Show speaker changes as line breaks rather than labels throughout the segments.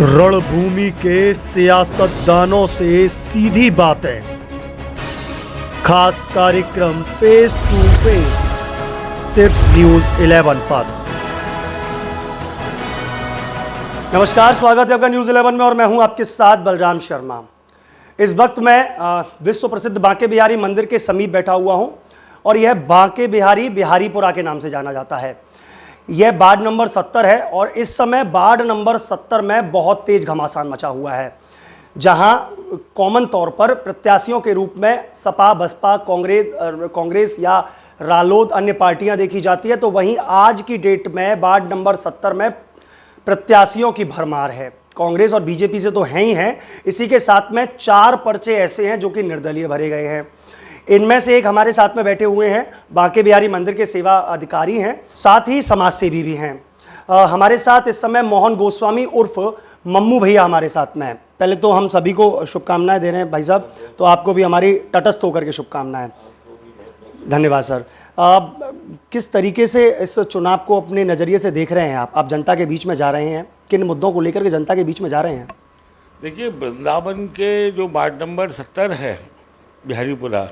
रणभूमि के सियासतदानों से सीधी बातें, खास कार्यक्रम फेस टू फेस सिर्फ न्यूज 11 पर। नमस्कार, स्वागत है आपका न्यूज 11 में और मैं हूं आपके साथ बलराम शर्मा। इस वक्त मैं विश्व प्रसिद्ध बांके बिहारी मंदिर के समीप बैठा हुआ हूं और यह बांके बिहारी बिहारीपुरा के नाम से जाना जाता है। यह वार्ड नंबर 70 है और इस समय वार्ड नंबर 70 में बहुत तेज घमासान मचा हुआ है, जहां कॉमन तौर पर प्रत्याशियों के रूप में सपा, बसपा, कांग्रेस या रालोद अन्य पार्टियां देखी जाती है, तो वहीं आज की डेट में वार्ड नंबर 70 में प्रत्याशियों की भरमार है। कांग्रेस और बीजेपी से तो हैं ही हैं, इसी के साथ में 4 पर्चे ऐसे हैं जो कि निर्दलीय भरे गए हैं। इनमें से एक हमारे साथ में बैठे हुए हैं, बांके बिहारी मंदिर के सेवा अधिकारी हैं, साथ ही समाज सेवी भी हैं। हमारे साथ इस समय मोहन गोस्वामी उर्फ मम्मू भैया हमारे साथ में हैं। पहले तो हम सभी को शुभकामनाएं दे रहे हैं भाई साहब, तो आपको भी हमारी तटस्थ होकर के शुभकामनाएं। धन्यवाद सर। किस तरीके से इस चुनाव को अपने नज़रिए से देख रहे हैं आप जनता के बीच में जा रहे हैं, किन मुद्दों को लेकर के जनता के बीच में जा रहे हैं?
देखिए, वृंदावन के जो वार्ड नंबर 70 है बिहारीपुरा,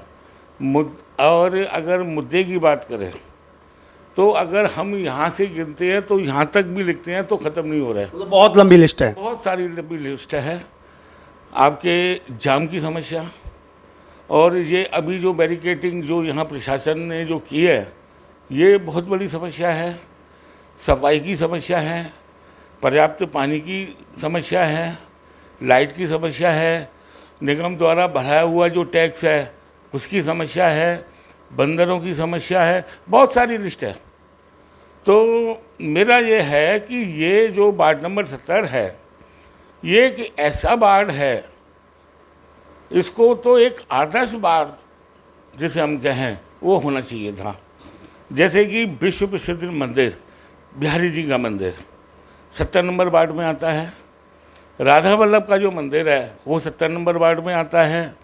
और अगर मुद्दे की बात करें तो अगर हम यहाँ से गिनते हैं तो यहाँ तक भी लिखते हैं तो ख़त्म नहीं हो रहा है।
तो बहुत लंबी लिस्ट है,
बहुत सारी लंबी लिस्ट है। आपके जाम की समस्या, और ये अभी जो बैरिकेटिंग जो यहाँ प्रशासन ने जो की है, ये बहुत बड़ी समस्या है। सफाई की समस्या है, पर्याप्त पानी की समस्या है, लाइट की समस्या है, निगम द्वारा बढ़ाया हुआ जो टैक्स है उसकी समस्या है, बंदरों की समस्या है, बहुत सारी लिस्ट है। तो मेरा ये है कि ये जो वार्ड नंबर 70 है, ये एक ऐसा वार्ड है, इसको तो एक आदर्श वार्ड जिसे हम कहें वो होना चाहिए था। जैसे कि विश्व प्रसिद्ध मंदिर बिहारी जी का मंदिर 70 नंबर वार्ड में आता है, राधा वल्लभ का जो मंदिर है वो 70 नंबर वार्ड में आता है,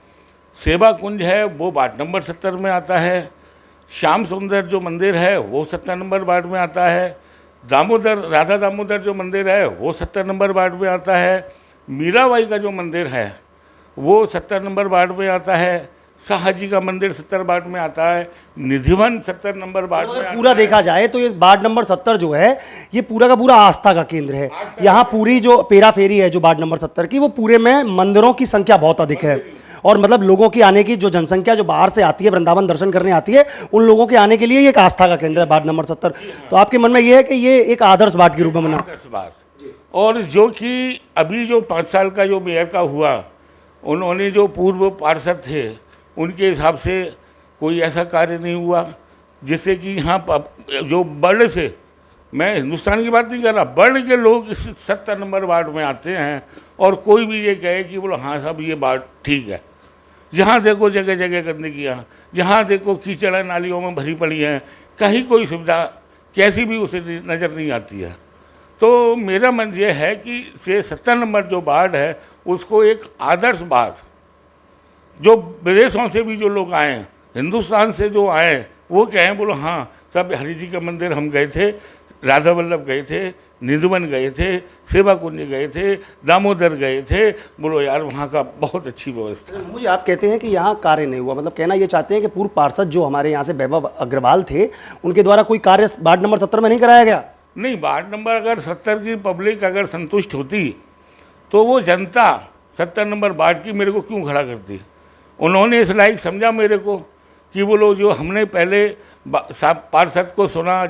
सेवा कुंज है वो वार्ड नंबर 70 में आता है, श्याम सुंदर जो मंदिर है वो 70 नंबर वार्ड में आता है, राधा दामोदर जो मंदिर है वो 70 नंबर वार्ड में आता है, मीराबाई का जो मंदिर है वो 70 नंबर वार्ड में आता है, शाहजी का मंदिर 70 वार्ड में आता है, निधिवन 70 नंबर वार्ड में आता है।
पूरा देखा जाए तो ये वार्ड नंबर 70 जो है ये पूरा का पूरा आस्था का केंद्र है। यहाँ पूरी जो पेरा फेरी है जो वार्ड नंबर 70 की, वो पूरे में मंदिरों की संख्या बहुत अधिक है, और मतलब लोगों की आने की जो जनसंख्या जो बाहर से आती है, वृंदावन दर्शन करने आती है, उन लोगों के आने के लिए ये एक आस्था का केंद्र है वार्ड नंबर 70। तो आपके मन में ये है कि ये एक आदर्श वार्ड के रूप में बना?
आदर्श वार्ड। और जो कि अभी जो 5 साल का जो मेयर का हुआ, उन्होंने जो पूर्व पार्षद थे उनके हिसाब से कोई ऐसा कार्य नहीं हुआ जिससे कि यहाँ जो वर्ण से, मैं हिंदुस्तान की बात नहीं कर रहा, वर्ण के लोग इस 70 नंबर वार्ड में आते हैं और कोई भी ये कहे कि बोलो हाँ साहब ये वार्ड ठीक है। जहाँ देखो जगह जगह गंदगियाँ, जहाँ देखो कीचड़ नालियों में भरी पड़ी हैं, कहीं कोई सुविधा कैसी भी उसे नज़र नहीं आती है। तो मेरा मन ये है कि से 70 नंबर जो वार्ड है उसको एक आदर्श वार्ड, जो विदेशों से भी जो लोग आए हैं, हिंदुस्तान से जो आए, वो कहें बोलो हाँ सब बिहारी जी का मंदिर हम गए थे, राधा वल्लभ गए थे, निधिवन गए थे, सेवा कुंज गए थे, दामोदर गए थे, बोलो यार वहाँ का बहुत अच्छी व्यवस्था है।
मुझे आप कहते हैं कि यहाँ कार्य नहीं हुआ, मतलब कहना ये चाहते हैं कि पूर्व पार्षद जो हमारे यहाँ से वैभव अग्रवाल थे, उनके द्वारा कोई कार्य वार्ड नंबर 70 में नहीं कराया गया?
नहीं, वार्ड नंबर अगर 70 की पब्लिक अगर संतुष्ट होती तो वो जनता 70 नंबर वार्ड की मेरे को क्यों खड़ा करती? उन्होंने इस लायक समझा मेरे को कि वो लोग जो हमने पहले पार्षद को सुना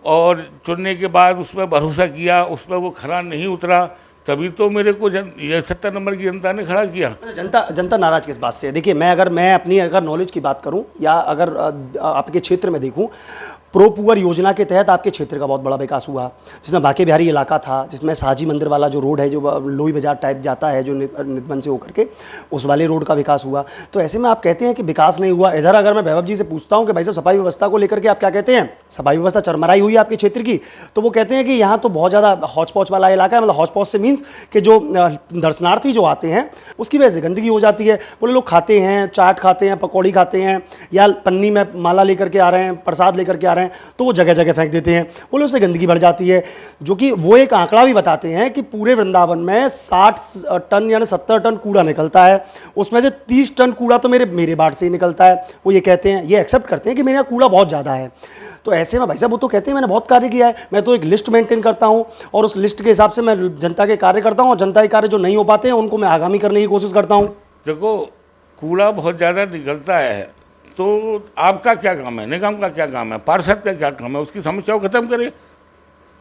और चुनने के बाद उस पर भरोसा किया, उस पर वो खरा नहीं उतरा, तभी तो मेरे को ये 70 नंबर की जनता ने खड़ा किया।
जनता नाराज किस बात से है? देखिए, मैं अपनी नॉलेज की बात करूं या अगर आपके क्षेत्र में देखूं, प्रो पुअर योजना के तहत आपके क्षेत्र का बहुत बड़ा विकास हुआ, जिसमें बांके बिहारी इलाका था, जिसमें शाहजी मंदिर वाला जो रोड है जो लोई बाजार टाइप जाता है जो नितवन से होकर के, उस वाले रोड का विकास हुआ। तो ऐसे में आप कहते हैं कि विकास नहीं हुआ। इधर अगर मैं वैभव जी से पूछता हूं कि भाई साहब सफाई व्यवस्था को लेकर के आप क्या कहते हैं? सफाई व्यवस्था चरमराई हुई है आपके क्षेत्र की, तो वो कहते हैं कि यहाँ तो बहुत ज़्यादा हौच पौच वाला इलाका है। मतलब हौच पौच से मीन्स कि जो दर्शनार्थी जो आते हैं उसकी वजह से गंदगी हो जाती है। बोले लोग खाते हैं, चाट खाते हैं, पकौड़ी खाते हैं, या पन्नी में माला लेकर के आ रहे हैं, प्रसाद लेकर के आ रहे हैं, रहे हैं, तो वो जगह जगह फेंक देते हैं, बोले उससे गंदगी बढ़ जाती है। जो कि वो एक आंकड़ा भी बताते हैं कि पूरे वृंदावन में 60 टन यानी 70 टन कूड़ा निकलता है, उसमें से 30 टन कूड़ा तो मेरे बाट से ही निकलता है। वो ये कहते हैं, ये एक्सेप्ट करते हैं कि मेरे यहाँ कूड़ा बहुत ज़्यादा है। तो ऐसे में भाई साहब वो तो कहते हैं मैंने बहुत कार्य किया है, मैं तो एक लिस्ट मेंटेन करता हूँ और उस लिस्ट के हिसाब से मैं जनता के कार्य करता हूँ, और जनता के कार्य जो नहीं हो पाते हैं उनको मैं आगामी करने की कोशिश करता हूँ।
देखो, कूड़ा बहुत ज़्यादा निकलता है तो आपका क्या काम है, निगम का क्या काम है, पार्षद का क्या काम है, उसकी समस्या को ख़त्म करे।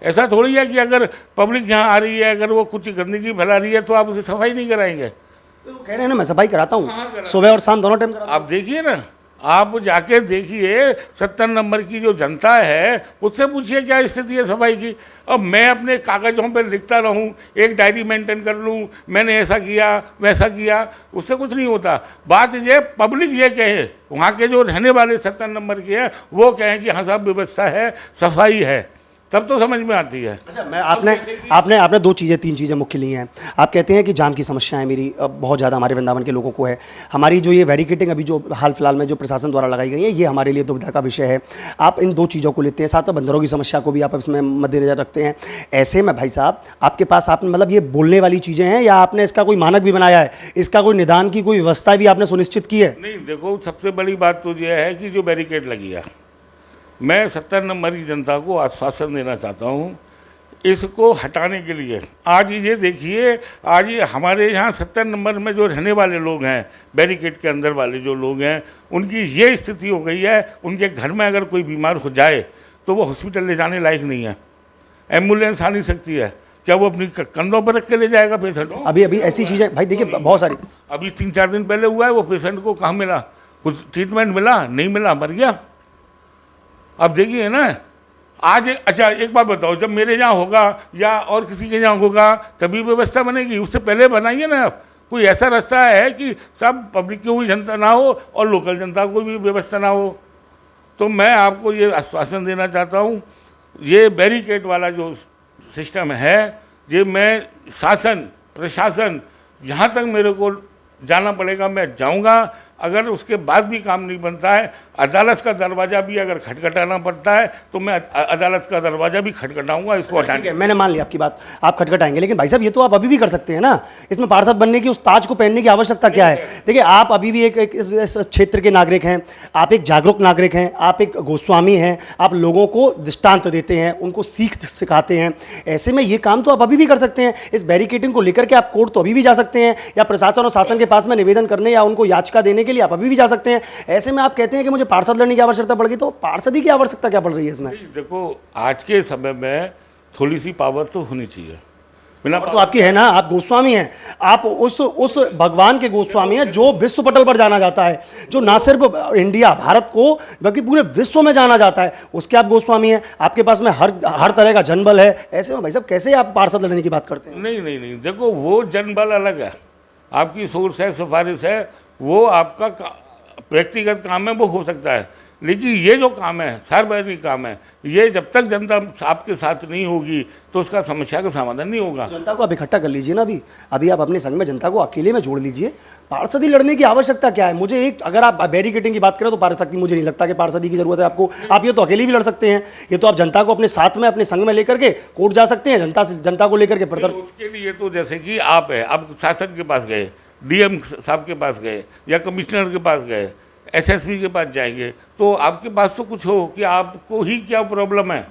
ऐसा थोड़ी है कि अगर पब्लिक यहाँ आ रही है, अगर वो कुछ गंदगी फैला रही है तो आप उसे सफाई नहीं कराएंगे।
तो वो कह रहे हैं ना मैं सफाई कराता हूँ, सुबह और शाम दोनों टाइम कराता हूँ।
आप देखिए ना, आप जाके देखिए 70 नंबर की जो जनता है उससे पूछिए क्या स्थिति है सफाई की। अब मैं अपने कागज़ों पर लिखता रहूं, एक डायरी मेंटेन कर लूं, मैंने ऐसा किया वैसा किया, उससे कुछ नहीं होता। बात ये पब्लिक ये कहे, वहाँ के जो रहने वाले 70 नंबर के हैं वो कहें कि हाँ साहब व्यवस्था है, सफाई है, तब तो समझ में आती है।
अच्छा, मैं आपने दो चीज़ें तीन चीज़ें मुख्य ली हैं। आप कहते हैं कि जाम की समस्याएं मेरी बहुत ज़्यादा हमारे वृंदावन के लोगों को है। हमारी जो ये बैरिकेडिंग अभी जो हाल फिलहाल में जो प्रशासन द्वारा लगाई गई है, ये हमारे लिए दुविधा का विषय है। आप इन दो चीज़ों को लेते हैं, साथ में बंदरों की समस्या को भी आप इसमें मद्देनजर रखते हैं। ऐसे में भाई साहब आपके पास आपने मतलब ये बोलने वाली चीज़ें हैं या आपने इसका कोई मानक भी बनाया है, इसका कोई निदान की कोई व्यवस्था भी आपने सुनिश्चित की है?
नहीं, देखो सबसे बड़ी बात तो ये है कि जो बैरिकेड लगी है, मैं 70 नंबर की जनता को आश्वासन देना चाहता हूँ इसको हटाने के लिए। आज ये देखिए, आज ये हमारे यहाँ 70 नंबर में जो रहने वाले लोग हैं, बैरिकेड के अंदर वाले जो लोग हैं, उनकी ये स्थिति हो गई है, उनके घर में अगर कोई बीमार हो जाए तो वो हॉस्पिटल ले जाने लायक नहीं है, एम्बुलेंस आ नहीं सकती है। क्या वो अपनी कंधों पर रख के ले जाएगा पेशेंट?
अभी ऐसी चीज़ें भाई देखिए बहुत सारी,
अभी 3-4 दिन पहले हुआ है, वो पेशेंट को कहाँ मिला, कुछ ट्रीटमेंट मिला? नहीं मिला, मर गया। अब देखिए ना, आज अच्छा एक बात बताओ, जब मेरे यहाँ होगा या और किसी के यहाँ होगा तभी व्यवस्था बनेगी, उससे पहले बनाइए ना। कोई ऐसा रास्ता है कि सब पब्लिक की हुई जनता ना हो और लोकल जनता को भी व्यवस्था ना हो? तो मैं आपको ये आश्वासन देना चाहता हूँ, ये बैरिकेड वाला जो सिस्टम है, ये मैं शासन प्रशासन जहाँ तक मेरे को जाना पड़ेगा मैं जाऊँगा। अगर उसके बाद भी काम नहीं बनता है, अदालत का दरवाज़ा भी अगर खटखटाना पड़ता है तो मैं अदालत का दरवाज़ा भी खटखटाऊंगा इसको हटाने।
ठीक है, मैंने मान लिया आपकी बात, आप खटखटाएंगे, लेकिन भाई साहब ये तो आप अभी भी कर सकते हैं ना। इसमें पार्षद बनने की, उस ताज को पहनने की आवश्यकता क्या है? देखिए आप अभी भी एक इस क्षेत्र के नागरिक हैं, आप एक जागरूक नागरिक हैं, आप एक गोस्वामी हैं, आप लोगों को दृष्टांत देते हैं, उनको सीख सिखाते हैं। ऐसे में ये काम तो आप अभी भी कर सकते हैं। इस बैरिकेडिंग को लेकर के आप कोर्ट तो अभी भी जा सकते हैं, या प्रशासन और शासन के पास में निवेदन करने या उनको याचिका देने के लिए आप अभी भी जा सकते हैं। ऐसे में आप कहते हैं कि मुझे पार्षद लड़ने की आवश्यकता पड़ गई, तो पार्षदी की आवश्यकता क्या पड़ रही है इसमें?
देखो, आज के समय में थोड़ी सी पावर तो होनी चाहिए। बिना
तो आपकी है ना, आप गोस्वामी हैं, आप उस भगवान के गोस्वामी हैं जो विश्व पटल पर जाना जाता है, जो ना सिर्फ इंडिया भारत को बल्कि पूरे विश्व में जाना जाता है, उसके आप गोस्वामी हैं। आपके पास में हर तरह का जनबल है। ऐसे में भाई साहब कैसे आप पार्षद लड़ने की बात करते हैं?
नहीं, देखो वो जनबल अलग है, आपकी सोर्स है, सिफारिश है, वो आपका व्यक्तिगत काम है, वो हो सकता है। लेकिन ये जो काम है, सार्वजनिक काम है, ये जब तक जनता आपके साथ नहीं होगी तो उसका समस्या का समाधान नहीं होगा।
जनता को आप इकट्ठा कर लीजिए ना। अभी आप अपने संग में जनता को अकेले में जोड़ लीजिए। पार्षदी लड़ने की आवश्यकता क्या है? मुझे एक, अगर आप बैरिकेडिंग की बात करें तो पार्षदी, मुझे नहीं लगता कि पार्षदी की जरूरत है आपको। आप ये तो अकेले भी लड़ सकते हैं। ये तो आप जनता को अपने साथ में, अपने संग में लेकर के कोर्ट जा सकते हैं, जनता को लेकर के
उसके लिए तो जैसे कि आप है, आप शासन के पास गए, डीएम साहब के पास गए या कमिश्नर के पास गए, एसएसपी के पास जाएंगे, तो आपके पास तो कुछ हो कि आपको ही क्या प्रॉब्लम है,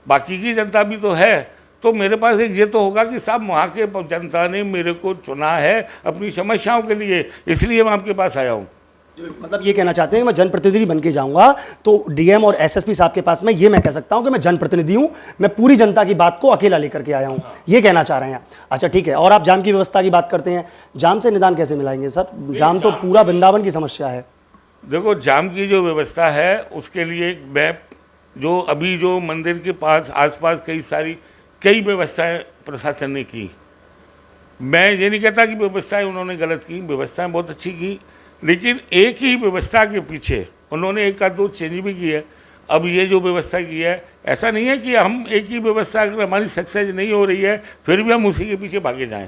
बाकी की जनता भी तो है। तो मेरे पास एक ये तो होगा कि साहब वहाँ के जनता ने मेरे को चुना है अपनी समस्याओं के लिए, इसलिए मैं आपके पास आया हूँ।
मतलब ये कहना चाहते हैं कि मैं जनप्रतिनिधि बन के जाऊंगा तो डीएम और एसएसपी साहब के पास में ये मैं कह सकता हूं कि मैं जनप्रतिनिधि हूं, मैं पूरी जनता की बात को अकेला लेकर के आया हूं, ये कहना चाह रहे हैं। अच्छा ठीक है, और आप जाम की व्यवस्था की बात करते हैं, जाम से निदान कैसे मिलाएंगे सर? जाम तो पूरा वृंदावन की समस्या है।
देखो, जाम की जो व्यवस्था है उसके लिए एक मैप, जो अभी जो मंदिर के पास आसपास कई व्यवस्थाएं प्रशासन ने की। मैं ये नहीं कहता कि व्यवस्थाएं उन्होंने गलत की, व्यवस्थाएं बहुत अच्छी की, लेकिन एक ही व्यवस्था के पीछे उन्होंने एक आध दो चेंज भी की है। अब ये जो व्यवस्था की है, ऐसा नहीं है कि हम एक ही व्यवस्था अगर हमारी सक्सेस नहीं हो रही है फिर भी हम उसी के पीछे भागे जाएं।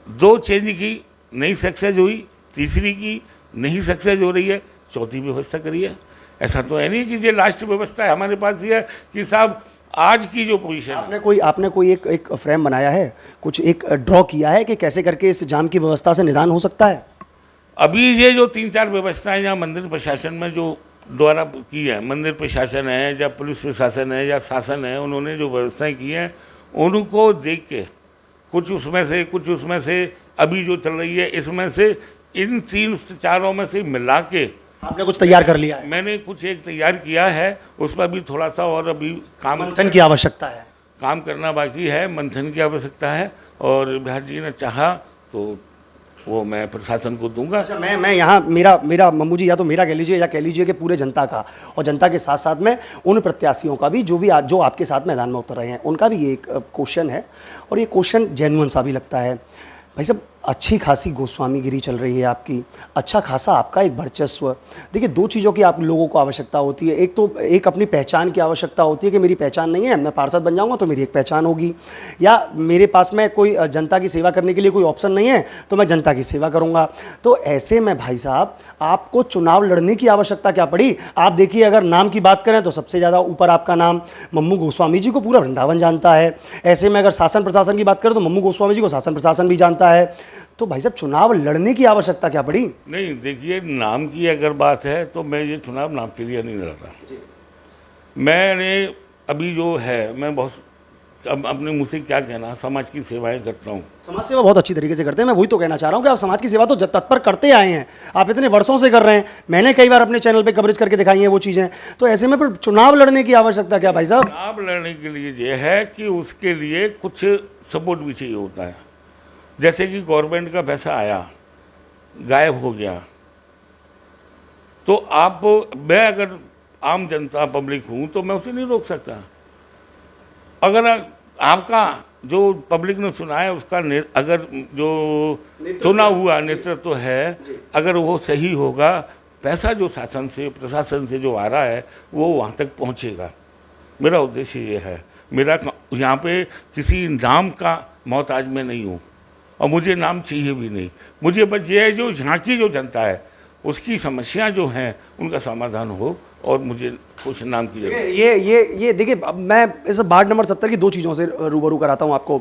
2 चेंज की, नहीं सक्सेस हुई, तीसरी की, नहीं सक्सेस हो रही है, चौथी व्यवस्था करिए। ऐसा तो है नहीं कि ये लास्ट व्यवस्था है। हमारे पास ये है कि साहब आज की जो पोजीशन है,
आपने कोई एक फ्रेम बनाया है, कुछ एक ड्रॉ किया है कि कैसे करके इस जाम की व्यवस्था से निदान हो सकता है?
अभी ये जो 3-4 व्यवस्थाएं यहाँ मंदिर प्रशासन में जो द्वारा की है, मंदिर प्रशासन है या पुलिस प्रशासन है या शासन है, उन्होंने जो व्यवस्थाएं की हैं उनको देख के कुछ उसमें से अभी जो चल रही है इसमें से इन 3-4 में से मिला के
आपने कुछ तैयार कर लिया है?
मैंने कुछ एक तैयार किया है, उस पर भी थोड़ा सा और अभी
मंथन की आवश्यकता है,
काम करना बाकी है, मंथन की आवश्यकता है। और बिहार जी ने चाहा तो वो मैं प्रशासन को दूंगा।
अच्छा, मैं यहाँ मेरा मम्मू जी, या तो मेरा कह लीजिए या कह लीजिए कि पूरे जनता का, और जनता के साथ साथ में उन प्रत्याशियों का भी जो आपके साथ मैदान में उतर रहे हैं, उनका भी ये एक क्वेश्चन है, और ये क्वेश्चन जेन्युइन सा भी लगता है। भाई साहब, अच्छी खासी गोस्वामीगिरी चल रही है आपकी, अच्छा खासा आपका एक वर्चस्व। देखिए, दो चीज़ों की आप लोगों को आवश्यकता होती है। एक तो एक अपनी पहचान की आवश्यकता होती है कि मेरी पहचान नहीं है, मैं पार्षद बन जाऊंगा तो मेरी एक पहचान होगी, या मेरे पास में कोई जनता की सेवा करने के लिए कोई ऑप्शन नहीं है तो मैं जनता की सेवा करूंगा। तो ऐसे में भाई साहब, आपको चुनाव लड़ने की आवश्यकता क्या पड़ी? आप देखिए, अगर नाम की बात करें तो सबसे ज़्यादा ऊपर आपका नाम मम्मू गोस्वामी जी को पूरा वृंदावन जानता है। ऐसे में अगर शासन प्रशासन की बात करें तो मम्मू गोस्वामी जी को शासन प्रशासन भी जानता है। तो भाई साहब, चुनाव लड़ने की आवश्यकता क्या पड़ी?
नहीं, देखिए, नाम की अगर बात है तो मैं ये चुनाव नाम के लिए नहीं लड़ रहा। मैंने अभी जो है, मैं बहुत अब अपने मुँह से क्या कहना, समाज की सेवाएं करता हूँ।
समाज सेवा बहुत अच्छी तरीके से करते हैं, मैं वही तो कहना चाह रहा हूँ कि आप समाज की सेवा तो तत्पर करते आए हैं, आप इतने वर्षों से कर रहे हैं, मैंने कई बार अपने चैनल पे कवरेज करके दिखाई है वो चीज़ें। तो ऐसे में फिर चुनाव लड़ने की आवश्यकता क्या भाई साहब?
चुनाव लड़ने के लिए ये है कि उसके लिए कुछ सपोर्ट भी चाहिए होता है। जैसे कि गवर्नमेंट का पैसा आया, गायब हो गया, तो मैं अगर आम जनता पब्लिक हूँ तो मैं उसे नहीं रोक सकता। अगर आपका जो पब्लिक ने सुना है उसका अगर जो चुना हुआ नेतृत्व है, अगर वो सही होगा, पैसा जो शासन से प्रशासन से जो आ रहा है वो वहाँ तक पहुँचेगा। मेरा उद्देश्य ये है। मेरा यहाँ पे किसी नाम का मोहताज मैं नहीं हूँ और मुझे नाम चाहिए भी नहीं। मुझे बस ये है जो यहाँ की जो जनता है उसकी समस्या जो हैं उनका समाधान हो, और मुझे कुछ नाम की जरूरत।
ये देखिए, अब मैं इस वार्ड नंबर 70 की दो चीज़ों से रूबरू कराता हूँ आपको।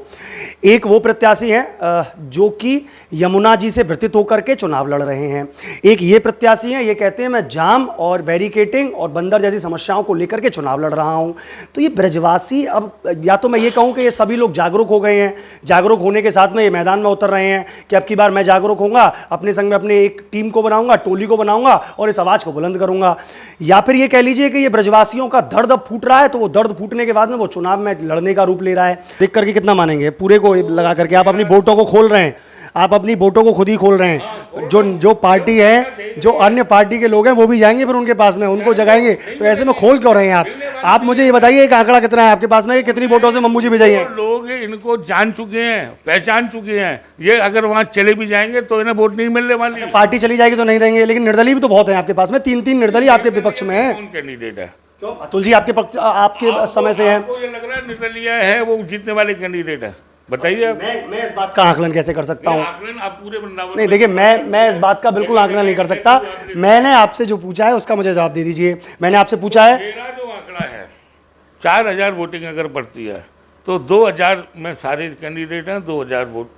एक वो प्रत्याशी हैं जो कि यमुना जी से व्यतीत होकर के चुनाव लड़ रहे हैं। एक ये प्रत्याशी हैं, ये कहते हैं मैं जाम और बैरिकेटिंग और बंदर जैसी समस्याओं को लेकर के चुनाव लड़ रहा हूँ। तो ये ब्रजवासी, अब या तो मैं ये कहूँ कि ये सभी लोग जागरूक हो गए हैं, जागरूक होने के साथ में ये मैदान में उतर रहे हैं कि अब की बार मैं जागरूक होऊंगा, अपने संग में अपने एक टीम को बनाऊंगा, टोली को बनाऊंगा और इस आवाज़ को बुलंद करूंगा। या फिर ये कह लीजिए कि ये ब्रजवासियों का दर्द अब फूट रहा है, तो वो दर्द फूटने के बाद में वो चुनाव में लड़ने का रूप ले रहा है। देख करके कितना मानेंगे? पूरे को लगा करके आप अपनी वोटों को खोल रहे हैं, आप अपनी वोटों को खुद ही खोल रहे हैं। जो पार्टी है, जो अन्य पार्टी के लोग हैं वो भी जाएंगे फिर उनके पास में, उनको जगाएंगे। तो ऐसे में खोल क्यों रहे हैं आप? आप मुझे ये बताइए, एक आंकड़ा कितना है आपके पास में, कितनी वोटों से मम्मू जी विजयी हैं?
लोग इनको जान चुके हैं, पहचान चुके हैं। ये अगर वहाँ चले भी जाएंगे तो इन्हें वोट नहीं मिलने वाली।
पार्टी चली जाएगी तो नहीं देंगे, लेकिन निर्दलीय भी तो बहुत है आपके पास में, 3-3 निर्दलीय आपके विपक्ष में है।
कौन कैंडिडेट है?
क्यों अतुल जी आपके पक्ष, आपके समय से हैं?
आपको ये लग रहा है निर्दलीय है वो जीतने वाले कैंडिडेट है? बताइए।
मैं इस बात का आकलन कैसे कर सकता हूँ?
आकलन आप पूरे वृंदावन
नहीं, देखिए, मैं इस बात का बिल्कुल आकलन नहीं कर सकता। मैंने आपसे जो पूछा है उसका मुझे जवाब दे दीजिए। मैंने आपसे पूछा है,
मेरा जो आंकड़ा है 4000 वोटिंग अगर पड़ती है तो 2000 में सारे कैंडिडेट हैं, 2000 वोट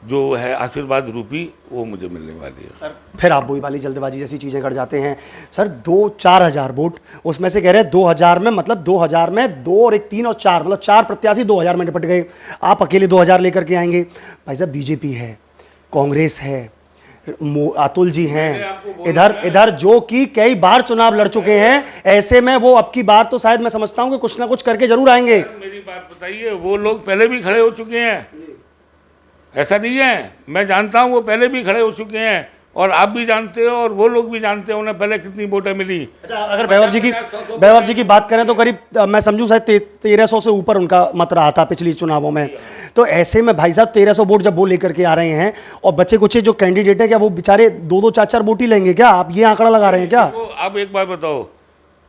जो है आशीर्वाद रूपी वो मुझे मिलने वाली है।
सर फिर आप वही वाली जल्दबाजी जैसी चीज़ें कर जाते हैं। सर 2-4 हज़ार वोट, उसमें से कह रहे हैं 2000 में, मतलब 2000 में 2 और 1 3 और 4, मतलब 4 प्रत्याशी 2000 में निपट गए। आप अकेले 2000 लेकर के आएंगे? भाई साहब, बीजेपी है, कांग्रेस है, अतुल जी हैं इधर जो कि कई बार चुनाव लड़ चुके हैं। ऐसे में वो अब की बार तो शायद मैं समझता हूं कि कुछ ना कुछ करके जरूर आएंगे।
मेरी बात बताइए, वो लोग पहले भी खड़े हो चुके हैं, ऐसा नहीं है। मैं जानता हूं वो पहले भी खड़े हो चुके हैं, और आप भी जानते हो और वो लोग भी जानते हो उन्हें पहले कितनी वोटें मिली।
अच्छा, अगर वैभव जी की बात करें तो करीब मैं समझूं शायद 1300 से ऊपर उनका मत रहा था पिछली चुनावों में। तो ऐसे में भाई साहब 1300 वोट जब वो लेकर के आ रहे हैं, और बच्चे कुछ जो कैंडिडेट है, क्या वो बेचारे 2-2 4-4 वोट ही लेंगे क्या? आप ये आंकड़ा लगा रहे हैं क्या?
आप एक बात बताओ,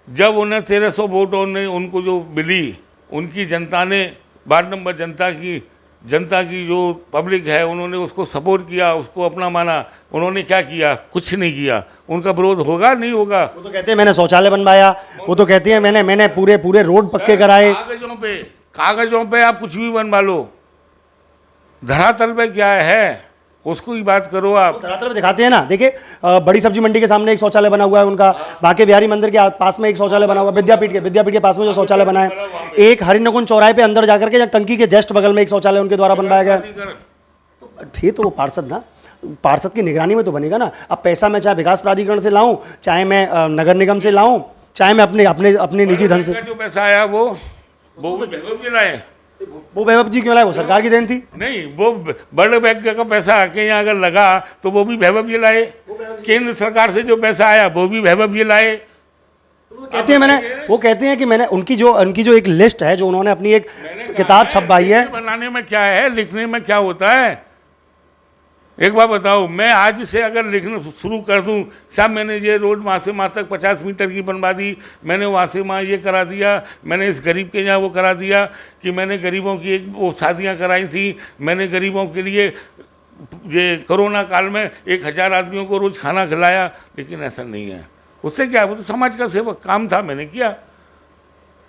जब उन्हें 1300 वोटों ने उनको जो मिली, उनकी जनता ने, वार्ड नंबर जनता की जनता की जो पब्लिक है उन्होंने उसको सपोर्ट किया, उसको अपना माना। उन्होंने क्या किया? कुछ नहीं किया। उनका विरोध होगा नहीं होगा?
वो तो कहते हैं मैंने शौचालय बनवाया, वो तो कहती हैं मैंने पूरे पूरे रोड पक्के कराए।
कागजों पे आप कुछ भी बनवा लो, धरातल पे क्या है उसको ही बात करो आप।
धरातल पे दिखाते हैं ना, देखिए बड़ी सब्जी मंडी के सामने एक शौचालय बना हुआ है उनका, बांके बिहारी मंदिर के पास में एक शौचालय बना हुआ है, विद्यापीठ के पास में जो शौचालय बना है, एक हरिनकुंज चौराहे पे अंदर जाकर के टंकी के जस्ट बगल में एक शौचालय उनके द्वारा बनवाया गया। थे तो वो पार्षद ना, पार्षद की निगरानी में तो बनेगा ना। अब पैसा मैं चाहे विकास प्राधिकरण से लाऊं, चाहे मैं नगर निगम से लाऊं, चाहे मैं अपने अपने अपने निजी धन से।
जो पैसा आया वो वैभव जी लाए।
वो वैभव जी क्यों लाए? वो सरकार की देन थी।
नहीं, वो वर्ल्ड बैंक का पैसा आके यहाँ अगर लगा तो वो भी वैभव जी लाए। केंद्र सरकार से जो पैसा आया वो भी वैभव जी लाए।
वो कहते हैं कि मैंने उनकी जो एक लिस्ट है जो उन्होंने अपनी एक किताब छपवाई है।
बनाने में क्या है, लिखने में क्या होता है? एक बार बताओ, मैं आज से अगर लिखना शुरू कर दूं, साहब मैंने ये रोड वहाँ से वहाँ तक 50 मीटर की बनवा दी, मैंने वहाँ से वहाँ ये करा दिया, मैंने इस गरीब के यहाँ वो करा दिया, कि मैंने गरीबों की एक वो शादियाँ कराई थी, मैंने गरीबों के लिए ये कोरोना काल में 1000 आदमियों को रोज़ खाना खिलाया। लेकिन ऐसा नहीं है। उससे क्या, वो तो समाज का सेवक काम था, मैंने किया।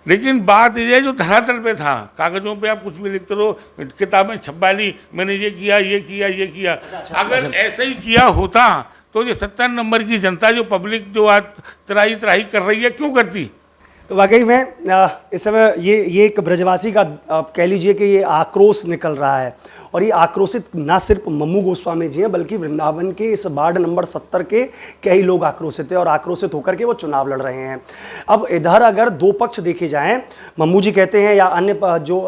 लेकिन बात ये जो धरातल पे था, कागजों पे आप कुछ भी लिखते रहो, किताबें छपवा ली, मैंने ये किया ये किया ये किया। अगर ऐसे ही किया होता तो ये 70 नंबर की जनता जो पब्लिक जो आज त्राही त्राही कर रही है, क्यों करती?
तो वाकई में इस समय ये एक ब्रजवासी का आप कह लीजिए कि ये आक्रोश निकल रहा है। और ये आक्रोशित ना सिर्फ मम्मू गोस्वामी जी हैं, बल्कि वृंदावन के इस वार्ड नंबर 70 के कई लोग आक्रोशित हैं और आक्रोशित होकर के वो चुनाव लड़ रहे हैं। अब इधर अगर दो पक्ष देखे जाएं, मम्मू जी कहते हैं या अन्य जो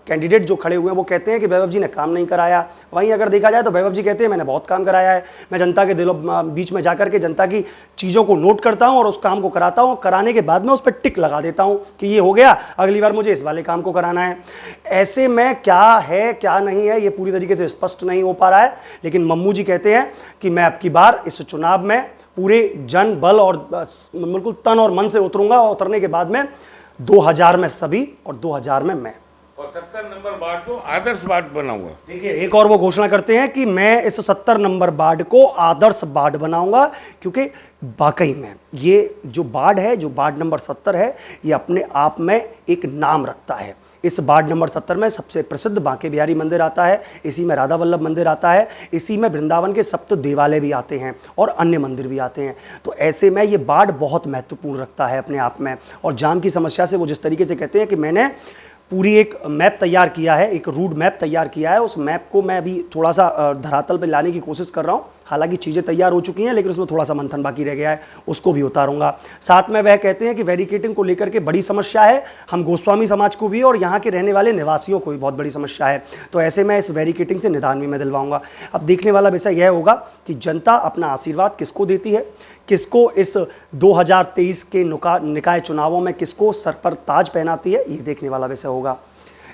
कैंडिडेट जो खड़े हुए हैं वो कहते हैं कि वैभव जी ने काम नहीं कराया। वहीं अगर देखा जाए तो वैभव जी कहते हैं मैंने बहुत काम कराया है, मैं जनता के दिलों बीच में जाकर के जनता की चीज़ों को नोट करता हूँ और उस काम को कराता हूँ, कराने के बाद में उस पर टिक लगा देता हूँ कि ये हो गया, अगली बार मुझे इस वाले काम को कराना है। ऐसे में क्या है क्या नहीं है ये पूरी तरीके से स्पष्ट नहीं हो पा रहा है। लेकिन मम्मू जी कहते हैं कि मैं अब की बार इस चुनाव में पूरे जन बल और बिल्कुल तन और मन से उतरूंगा, और उतरने के बाद में 2000 में सभी और 2000 में मैं,
और 70 नंबर वार्ड को आदर्श वार्ड बनाऊंगा।
देखिए एक और वो घोषणा करते हैं कि मैं इस 70 नंबर वार्ड को आदर्श वार्ड बनाऊंगा, क्योंकि वाकई में ये जो वार्ड है, जो वार्ड नंबर 70 है, ये अपने आप में एक नाम रखता है। इस वार्ड नंबर 70 में सबसे प्रसिद्ध बांके बिहारी मंदिर आता है, इसी में राधा वल्लभ मंदिर आता है, इसी में वृंदावन के सप्त देवालय भी आते हैं और अन्य मंदिर भी आते हैं। तो ऐसे में ये वार्ड बहुत महत्वपूर्ण रखता है अपने आप में। और जाम की समस्या से वो जिस तरीके से कहते हैं कि मैंने पूरी एक मैप तैयार किया है, एक रूट मैप तैयार किया है, उस मैप को मैं अभी थोड़ा सा धरातल पर लाने की कोशिश कर रहा हूँ। हालांकि चीज़ें तैयार हो चुकी हैं, लेकिन उसमें थोड़ा सा मंथन बाकी रह गया है, उसको भी उतारूंगा। साथ में वह कहते हैं कि बैरिकेडिंग को लेकर के बड़ी समस्या है, हम गोस्वामी समाज को भी और यहाँ के रहने वाले निवासियों को भी बहुत बड़ी समस्या है। तो ऐसे में इस बैरिकेडिंग से निदान भी मैं दिलवाऊंगा। अब देखने वाला विषय यह होगा कि जनता अपना आशीर्वाद किसको देती है, किसको इस 2023 के निकाय चुनावों में किसको सर पर ताज पहनाती है, ये देखने वाला विषय होगा।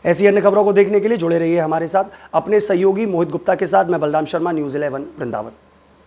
ऐसी अन्य खबरों को देखने के लिए जुड़े रहिए हमारे साथ। अपने सहयोगी मोहित गुप्ता के साथ मैं बलराम शर्मा, न्यूज़ 11 वृंदावन।